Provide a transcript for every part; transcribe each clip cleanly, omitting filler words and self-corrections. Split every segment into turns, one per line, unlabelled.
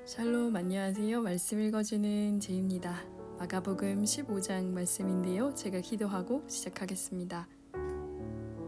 샬롬, 안녕하세요. 말씀 읽어주는 제입니다. 마가복음 15장 말씀인데요. 제가 기도하고 시작하겠습니다.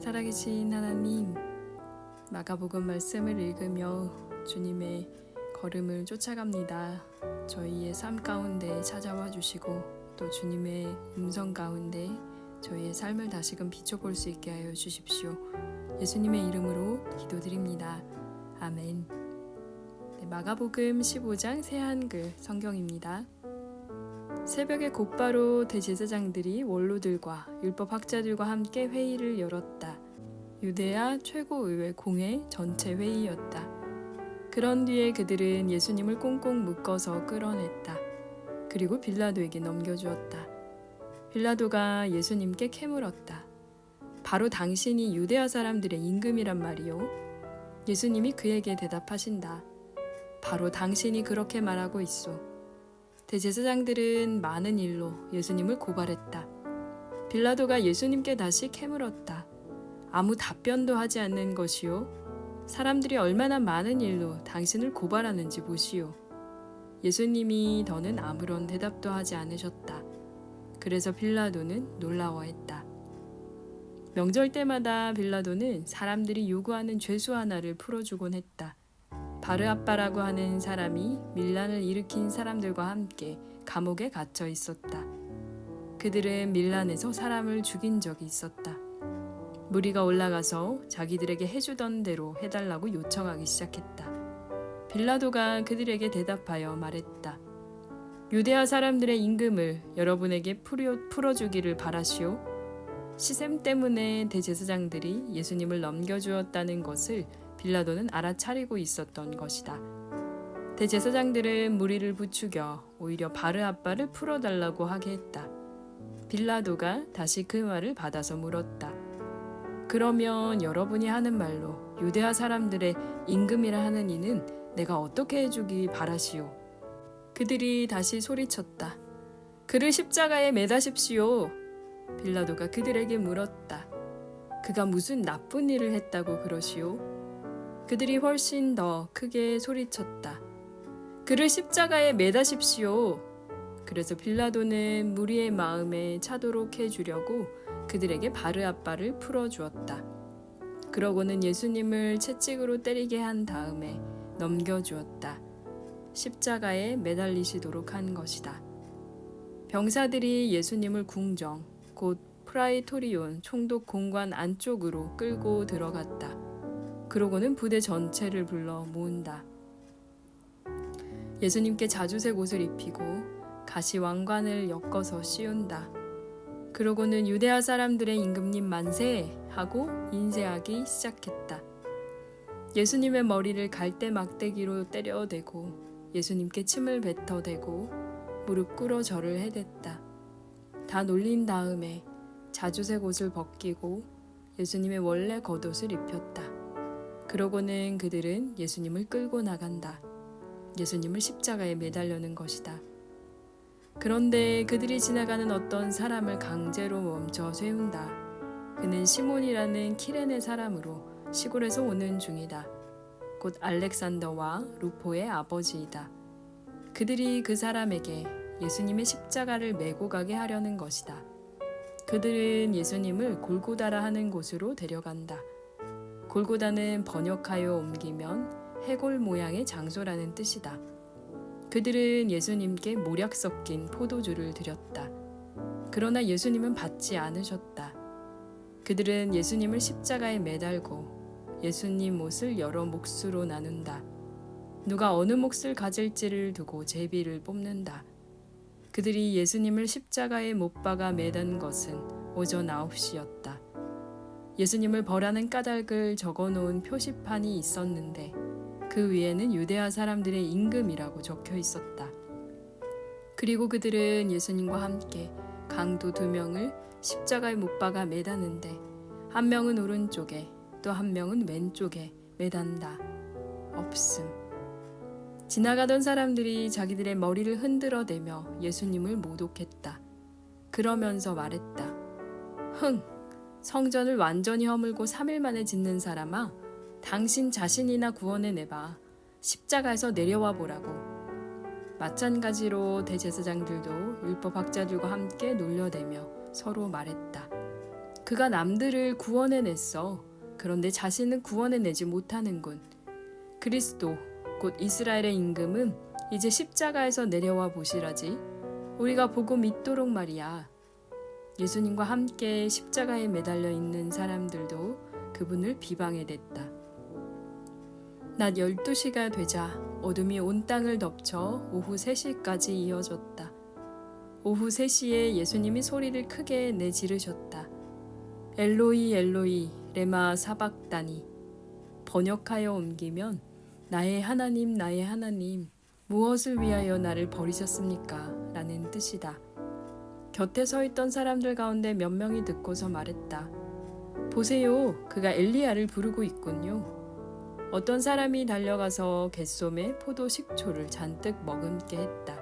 살아계신 하나님, 마가복음 말씀을 읽으며 주님의 걸음을 쫓아갑니다. 저희의 삶 가운데 찾아와 주시고 또 주님의 음성 가운데 저희의 삶을 다시금 비춰볼 수 있게 하여 주십시오. 예수님의 이름으로 기도드립니다. 아멘. 마가복음 15장 새한글 성경입니다. 새벽에 곧바로 대제사장들이 원로들과 율법학자들과 함께 회의를 열었다. 유대야 최고의회 공회 전체 회의였다. 그런 뒤에 그들은 예수님을 꽁꽁 묶어서 끌어냈다. 그리고 빌라도에게 넘겨주었다. 빌라도가 예수님께 캐물었다. 바로 당신이 유대야 사람들의 임금이란 말이요. 예수님이 그에게 대답하신다. 바로 당신이 그렇게 말하고 있소. 대제사장들은 많은 일로 예수님을 고발했다. 빌라도가 예수님께 다시 캐물었다. 아무 답변도 하지 않는 것이요. 사람들이 얼마나 많은 일로 당신을 고발하는지 보시오. 예수님이 더는 아무런 대답도 하지 않으셨다. 그래서 빌라도는 놀라워했다. 명절 때마다 빌라도는 사람들이 요구하는 죄수 하나를 풀어주곤 했다. 바르압바라고 하는 사람이 밀란을 일으킨 사람들과 함께 감옥에 갇혀 있었다. 그들은 밀란에서 사람을 죽인 적이 있었다. 무리가 올라가서 자기들에게 해주던 대로 해달라고 요청하기 시작했다. 빌라도가 그들에게 대답하여 말했다. 유대아 사람들의 임금을 여러분에게 풀어주기를 바라시오. 시셈 때문에 대제사장들이 예수님을 넘겨주었다는 것을 빌라도는 알아차리고 있었던 것이다. 대제사장들은 무리를 부추겨 오히려 바르압바를 풀어달라고 하게 했다. 빌라도가 다시 그 말을 받아서 물었다. 그러면 여러분이 하는 말로 유대아 사람들의 임금이라 하는 이는 내가 어떻게 해주기 바라시오? 그들이 다시 소리쳤다. 그를 십자가에 매다십시오. 빌라도가 그들에게 물었다. 그가 무슨 나쁜 일을 했다고 그러시오? 그들이 훨씬 더 크게 소리쳤다. 그를 십자가에 매다십시오. 그래서 빌라도는 무리의 마음에 차도록 해주려고 그들에게 바르압바를 풀어주었다. 그러고는 예수님을 채찍으로 때리게 한 다음에 넘겨주었다. 십자가에 매달리시도록 한 것이다. 병사들이 예수님을 궁정, 곧 프라이토리온 총독 공관 안쪽으로 끌고 들어갔다. 그러고는 부대 전체를 불러 모은다. 예수님께 자주색 옷을 입히고 가시 왕관을 엮어서 씌운다. 그러고는 유대아 사람들의 임금님 만세 하고 인쇄하기 시작했다. 예수님의 머리를 갈대 막대기로 때려대고 예수님께 침을 뱉어대고 무릎 꿇어 절을 해댔다. 다 놀린 다음에 자주색 옷을 벗기고 예수님의 원래 겉옷을 입혔다. 그러고는 그들은 예수님을 끌고 나간다. 예수님을 십자가에 매달려는 것이다. 그런데 그들이 지나가는 어떤 사람을 강제로 멈춰 세운다. 그는 시몬이라는 키레네 사람으로 시골에서 오는 중이다. 곧 알렉산더와 루포의 아버지이다. 그들이 그 사람에게 예수님의 십자가를 메고 가게 하려는 것이다. 그들은 예수님을 골고다라 하는 곳으로 데려간다. 골고다는 번역하여 옮기면 해골 모양의 장소라는 뜻이다. 그들은 예수님께 모략 섞인 포도주를 드렸다. 그러나 예수님은 받지 않으셨다. 그들은 예수님을 십자가에 매달고 예수님 옷을 여러 몫으로 나눈다. 누가 어느 몫을 가질지를 두고 제비를 뽑는다. 그들이 예수님을 십자가에 못 박아 매단 것은 오전 9시였다. 예수님을 벌하는 까닭을 적어놓은 표시판이 있었는데 그 위에는 유대아 사람들의 임금이라고 적혀 있었다. 그리고 그들은 예수님과 함께 강도 2명을 십자가에 못 박아 매다는데 한 명은 오른쪽에 또 한 명은 왼쪽에 매단다. 없음. 지나가던 사람들이 자기들의 머리를 흔들어대며 예수님을 모독했다. 그러면서 말했다. 흥! 성전을 완전히 허물고 3일 만에 짓는 사람아, 당신 자신이나 구원해내봐. 십자가에서 내려와 보라고. 마찬가지로 대제사장들도 율법학자들과 함께 놀려대며 서로 말했다. 그가 남들을 구원해냈어. 그런데 자신은 구원해내지 못하는군. 그리스도 곧 이스라엘의 임금은 이제 십자가에서 내려와 보시라지. 우리가 보고 믿도록 말이야. 예수님과 함께 십자가에 매달려 있는 사람들도 그분을 비방해댔다. 낮 12시가 되자 어둠이 온 땅을 덮쳐 오후 3시까지 이어졌다. 오후 3시에 예수님이 소리를 크게 내지르셨다. 엘로이 엘로이 레마 사박다니. 번역하여 옮기면 나의 하나님 무엇을 위하여 나를 버리셨습니까? 라는 뜻이다. 곁에 서 있던 사람들 가운데 몇 명이 듣고서 말했다. 보세요, 그가 엘리야를 부르고 있군요. 어떤 사람이 달려가서 갯솜에 포도 식초를 잔뜩 머금게 했다.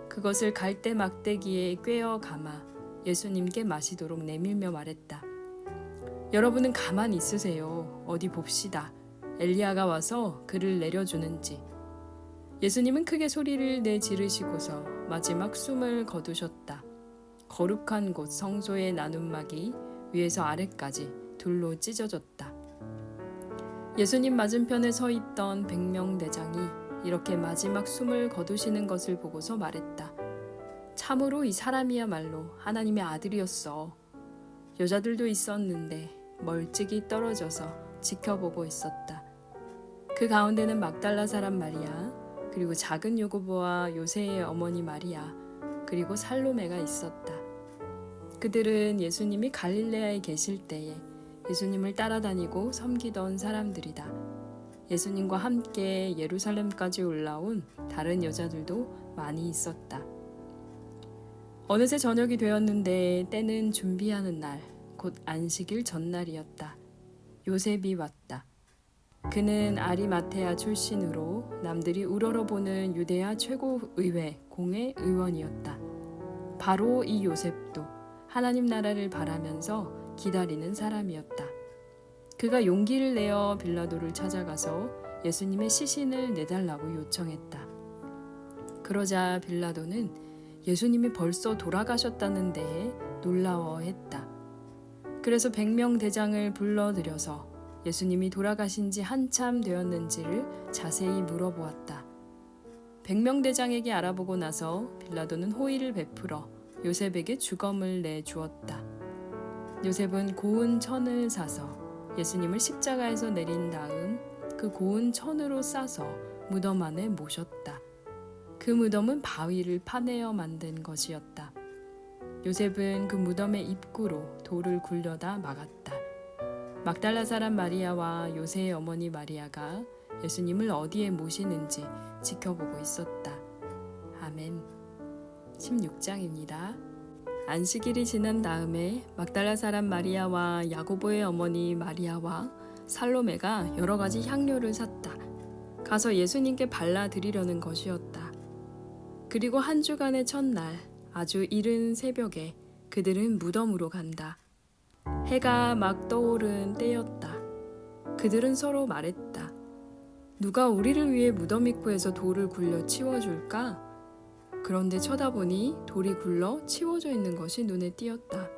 그것을 갈대 막대기에 꿰어 감아 예수님께 마시도록 내밀며 말했다. 여러분은 가만히 있으세요. 어디 봅시다. 엘리야가 와서 그를 내려주는지. 예수님은 크게 소리를 내지르시고서 마지막 숨을 거두셨다. 거룩한 곳 성소의 나눔막이 위에서 아래까지 둘로 찢어졌다. 예수님 맞은편에 서 있던 100명 대장이 이렇게 마지막 숨을 거두시는 것을 보고서 말했다. 참으로 이 사람이야말로 하나님의 아들이었어. 여자들도 있었는데 멀찍이 떨어져서 지켜보고 있었다. 그 가운데는 막달라 사람 마리아, 그리고 작은 요고보와 요새의 어머니 마리아, 그리고 살로메가 있었다. 그들은 예수님이 갈릴레아에 계실 때에 예수님을 따라다니고 섬기던 사람들이다. 예수님과 함께 예루살렘까지 올라온 다른 여자들도 많이 있었다. 어느새 저녁이 되었는데 때는 준비하는 날, 곧 안식일 전날이었다. 요셉이 왔다. 그는 아리마테아 출신으로 남들이 우러러보는 유대야 최고의회 공회 의원이었다. 바로 이 요셉도 하나님 나라를 바라면서 기다리는 사람이었다. 그가 용기를 내어 빌라도를 찾아가서 예수님의 시신을 내달라고 요청했다. 그러자 빌라도는 예수님이 벌써 돌아가셨다는 데에 놀라워했다. 그래서 100명 대장을 불러들여서 예수님이 돌아가신 지 한참 되었는지를 자세히 물어보았다. 100명 대장에게 알아보고 나서 빌라도는 호의를 베풀어 요셉에게 주검을 내주었다. 요셉은 고운 천을 사서 예수님을 십자가에서 내린 다음 그 고운 천으로 싸서 무덤 안에 모셨다. 그 무덤은 바위를 파내어 만든 것이었다. 요셉은 그 무덤의 입구로 돌을 굴려다 막았다. 막달라 사람 마리아와 요새의 어머니 마리아가 예수님을 어디에 모시는지 지켜보고 있었다. 아멘. 16장입니다. 안식일이 지난 다음에 막달라 사람 마리아와 야고보의 어머니 마리아와 살로메가 여러 가지 향료를 샀다. 가서 예수님께 발라드리려는 것이었다. 그리고 한 주간의 첫날 아주 이른 새벽에 그들은 무덤으로 간다. 해가 막 떠오른 때였다. 그들은 서로 말했다. 누가 우리를 위해 무덤 입구에서 돌을 굴려 치워줄까? 그런데 쳐다보니 돌이 굴러 치워져 있는 것이 눈에 띄었다.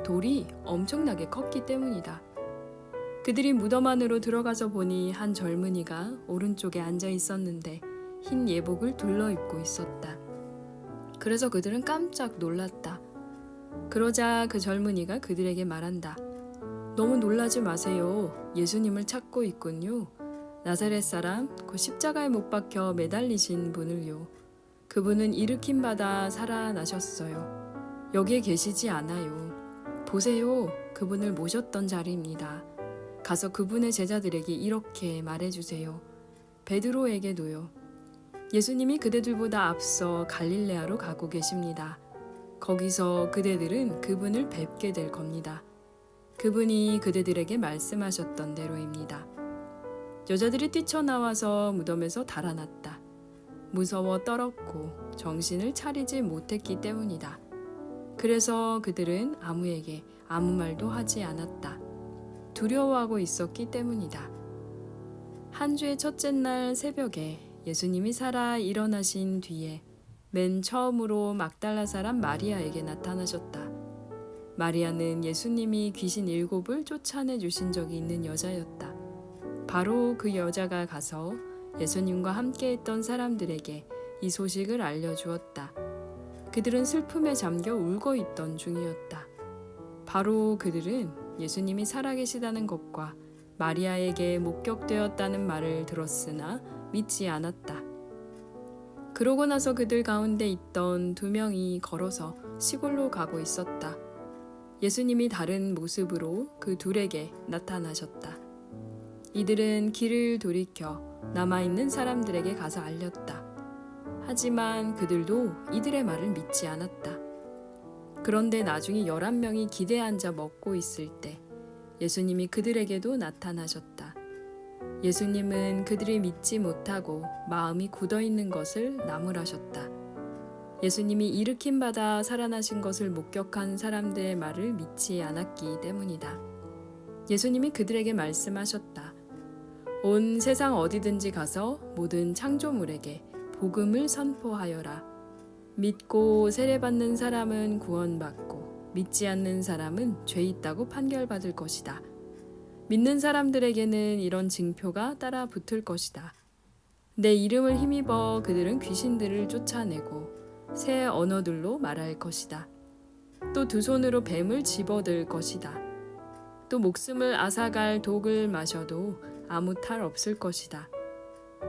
돌이 엄청나게 컸기 때문이다. 그들이 무덤 안으로 들어가서 보니 한 젊은이가 오른쪽에 앉아 있었는데 흰 예복을 둘러입고 있었다. 그래서 그들은 깜짝 놀랐다. 그러자 그 젊은이가 그들에게 말한다. 너무 놀라지 마세요. 예수님을 찾고 있군요. 나사렛 사람, 그 십자가에 못 박혀 매달리신 분을요. 그분은 일으킴 받아 살아나셨어요. 여기에 계시지 않아요. 보세요. 그분을 모셨던 자리입니다. 가서 그분의 제자들에게 이렇게 말해주세요. 베드로에게도요. 예수님이 그대들보다 앞서 갈릴레아로 가고 계십니다. 거기서 그대들은 그분을 뵙게 될 겁니다. 그분이 그대들에게 말씀하셨던 대로입니다. 여자들이 뛰쳐나와서 무덤에서 달아났다. 무서워 떨었고 정신을 차리지 못했기 때문이다. 그래서 그들은 아무에게 아무 말도 하지 않았다. 두려워하고 있었기 때문이다. 한 주의 첫째 날 새벽에 예수님이 살아 일어나신 뒤에 맨 처음으로 막달라 사람 마리아에게 나타나셨다. 마리아는 예수님이 귀신 7을 쫓아내 주신 적이 있는 여자였다. 바로 그 여자가 가서 예수님과 함께 했던 사람들에게 이 소식을 알려주었다. 그들은 슬픔에 잠겨 울고 있던 중이었다. 바로 그들은 예수님이 살아계시다는 것과 마리아에게 목격되었다는 말을 들었으나 믿지 않았다. 그러고 나서 그들 가운데 있던 2명이 걸어서 시골로 가고 있었다. 예수님이 다른 모습으로 그 둘에게 나타나셨다. 이들은 길을 돌이켜 남아있는 사람들에게 가서 알렸다. 하지만 그들도 이들의 말을 믿지 않았다. 그런데 나중에 11명이 기대에 앉아 먹고 있을 때 예수님이 그들에게도 나타나셨다. 예수님은 그들이 믿지 못하고 마음이 굳어있는 것을 나무라셨다. 예수님이 일으킴 받아 살아나신 것을 목격한 사람들의 말을 믿지 않았기 때문이다. 예수님이 그들에게 말씀하셨다. 온 세상 어디든지 가서 모든 창조물에게 복음을 선포하여라. 믿고 세례받는 사람은 구원받고 믿지 않는 사람은 죄 있다고 판결받을 것이다. 믿는 사람들에게는 이런 징표가 따라 붙을 것이다. 내 이름을 힘입어 그들은 귀신들을 쫓아내고 새 언어들로 말할 것이다. 또 2손으로 뱀을 집어들 것이다. 또 목숨을 앗아갈 독을 마셔도 아무 탈 없을 것이다.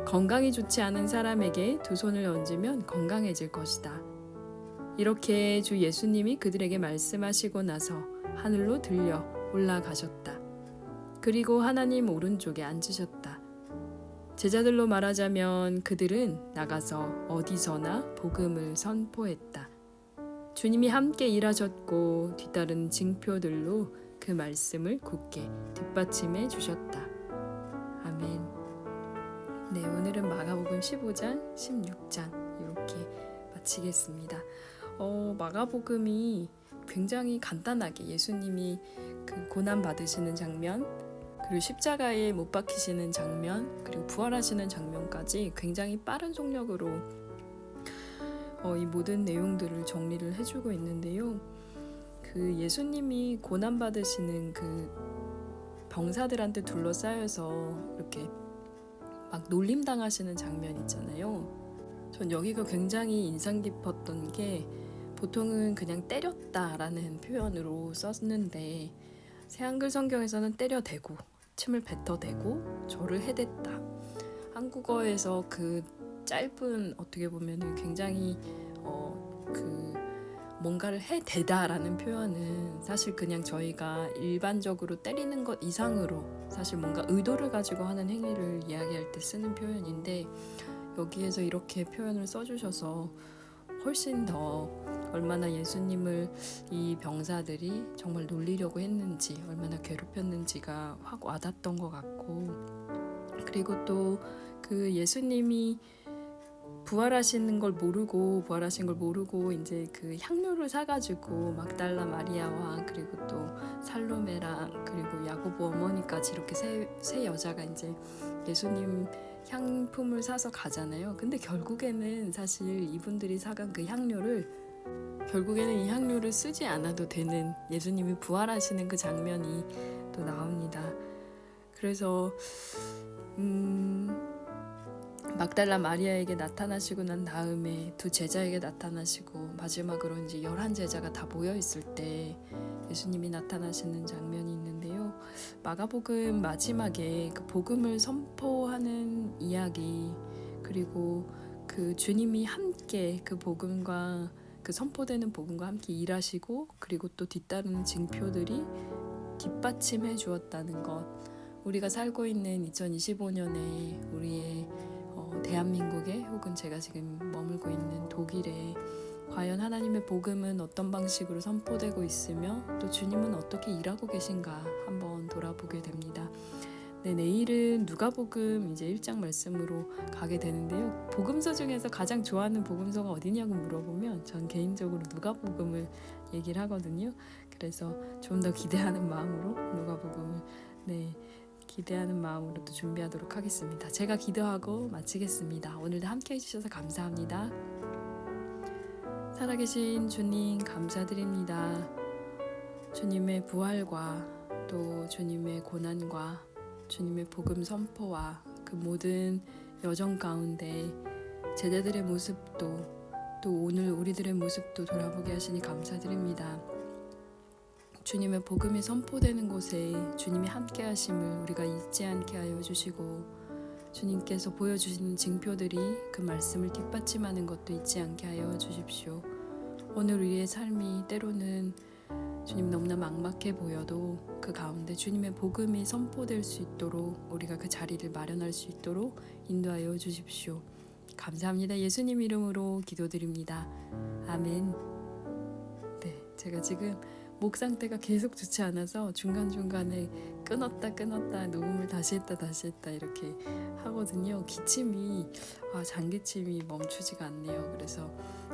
건강이 좋지 않은 사람에게 2손을 얹으면 건강해질 것이다. 이렇게 주 예수님이 그들에게 말씀하시고 나서 하늘로 들려 올라가셨다. 그리고 하나님 오른쪽에 앉으셨다. 제자들로 말하자면 그들은 나가서 어디서나 복음을 선포했다. 주님이 함께 일하셨고 뒤따른 징표들로 그 말씀을 굳게 뒷받침해 주셨다. 아멘. 네, 오늘은 마가복음 15장, 16장 이렇게 마치겠습니다. 마가복음이 굉장히 간단하게 예수님이 그 고난 받으시는 장면, 그리고 십자가에 못 박히시는 장면, 그리고 부활하시는 장면까지 굉장히 빠른 속력으로 이 모든 내용들을 정리를 해주고 있는데요. 그 예수님이 고난 받으시는 그 병사들한테 둘러싸여서 이렇게 막 놀림 당하시는 장면 있잖아요. 전 여기가 굉장히 인상 깊었던 게 보통은 그냥 때렸다라는 표현으로 썼는데 새한글 성경에서는 때려대고 침을 뱉어대고 절을 해댔다. 한국어에서 그 짧은 어떻게 보면은 굉장히 그 뭔가를 해대다라는 표현은 사실 그냥 저희가 일반적으로 때리는 것 이상으로 사실 뭔가 의도를 가지고 하는 행위를 이야기할 때 쓰는 표현인데 여기에서 이렇게 표현을 써주셔서 훨씬 더 얼마나 예수님을 이 병사들이 정말 놀리려고 했는지 얼마나 괴롭혔는지가 확 와닿던 것 같고, 그리고 또 그 예수님이 부활하신 걸 모르고 이제 그 향료를 사가지고 막달라 마리아와 그리고 또 살로메랑 그리고 야고보 어머니까지 이렇게 세 여자가 이제 예수님 향품을 사서 가잖아요. 근데 결국에는 사실 이분들이 사간 그 향료를 결국에는 이 향료를 쓰지 않아도 되는 예수님이 부활하시는 그 장면이 또 나옵니다. 그래서 막달라 마리아에게 나타나시고 난 다음에 2 제자에게 나타나시고 마지막으로 이제 11제자가 다 모여 있을 때 예수님이 나타나시는 장면이 있는데요. 마가복음 마지막에 그 복음을 선포하는 이야기, 그리고 그 주님이 함께 그 복음과 그 선포되는 복음과 함께 일하시고 그리고 또 뒤따르는 징표들이 뒷받침해 주었다는 것, 우리가 살고 있는 2025년에 우리의 대한민국에 혹은 제가 지금 머물고 있는 독일에 과연 하나님의 복음은 어떤 방식으로 선포되고 있으며 또 주님은 어떻게 일하고 계신가 한번 돌아보게 됩니다. 네, 내일은 누가복음 이제 1장 말씀으로 가게 되는데요. 복음서 중에서 가장 좋아하는 복음서가 어디냐고 물어보면 전 개인적으로 누가복음을 얘기를 하거든요. 그래서 좀 더 기대하는 마음으로 누가복음을 기대하는 마음으로 또 준비하도록 하겠습니다. 제가 기도하고 마치겠습니다. 오늘도 함께 해주셔서 감사합니다. 살아계신 주님 감사드립니다. 주님의 부활과 또 주님의 고난과 주님의 복음 선포와 그 모든 여정 가운데 제자들의 모습도 또 오늘 우리들의 모습도 돌아보게 하시니 감사드립니다. 주님의 복음이 선포되는 곳에 주님이 함께 하심을 우리가 잊지 않게 하여 주시고 주님께서 보여주시는 징표들이 그 말씀을 뒷받침하는 것도 잊지 않게 하여 주십시오. 오늘 우리의 삶이 때로는 주님 너무나 막막해 보여도 그 가운데 주님의 복음이 선포될 수 있도록 우리가 그 자리를 마련할 수 있도록 인도하여 주십시오. 감사합니다. 예수님 이름으로 기도드립니다. 아멘. 네, 제가 지금 목 상태가 계속 좋지 않아서 중간중간에 끊었다 녹음을 다시 했다 이렇게 하거든요. 잔기침이 멈추지가 않네요. 그래서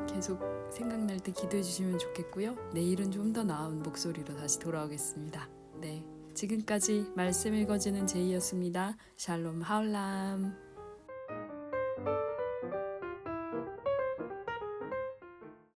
계속 생각날 때 기도해 주시면 좋겠고요. 내일은 좀 더 나은 목소리로 다시 돌아오겠습니다. 네, 지금까지 말씀 읽어주는 제이였습니다. 샬롬 하울람.